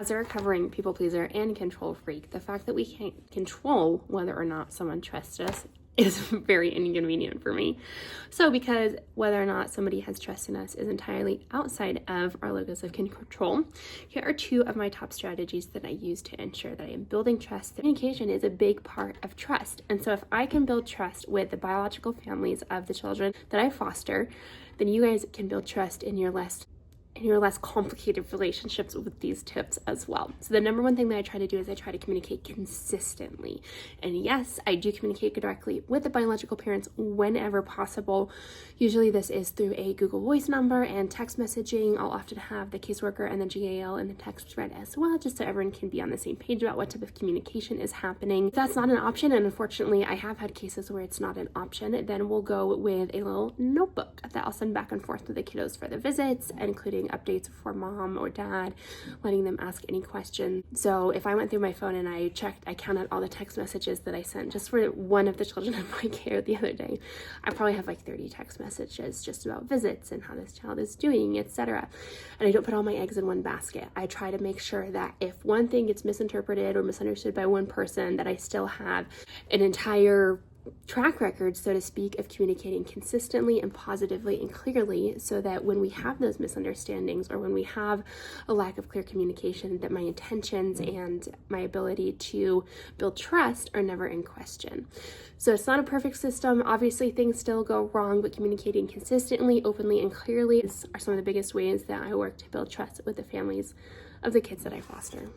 As a recovering people pleaser and control freak, the fact that we can't control whether or not someone trusts us is very inconvenient for me. So because whether or not somebody has trust in us is entirely outside of our locus of control, here are two of my top strategies that I use to ensure that I am building trust. Communication is a big part of trust. And so if I can build trust with the biological families of the children that I foster, then you guys can build trust in your less complicated relationships with these tips as well. So the number one thing that I try to do is I try to communicate consistently. And yes, I do communicate directly with the biological parents whenever possible. Usually this is through a Google Voice number and text messaging. I'll often have the caseworker and the GAL in the text thread as well, just so everyone can be on the same page about what type of communication is happening. If that's not an option, and unfortunately I have had cases where it's not an option, then we'll go with a little notebook that I'll send back and forth to the kiddos for the visits, including updates for mom or dad, letting them ask any question. So if I went through my phone and I counted all the text messages that I sent just for one of the children in my care the other day, I probably have like 30 text messages just about visits and how this child is doing, etc. And I don't put all my eggs in one basket. I try to make sure that if one thing gets misinterpreted or misunderstood by one person, that I still have an entire track record, so to speak, of communicating consistently and positively and clearly, so that when we have those misunderstandings or when we have a lack of clear communication, that my intentions and my ability to build trust are never in question. So it's not a perfect system. Obviously things still go wrong, but communicating consistently, openly, and clearly are some of the biggest ways that I work to build trust with the families of the kids that I foster.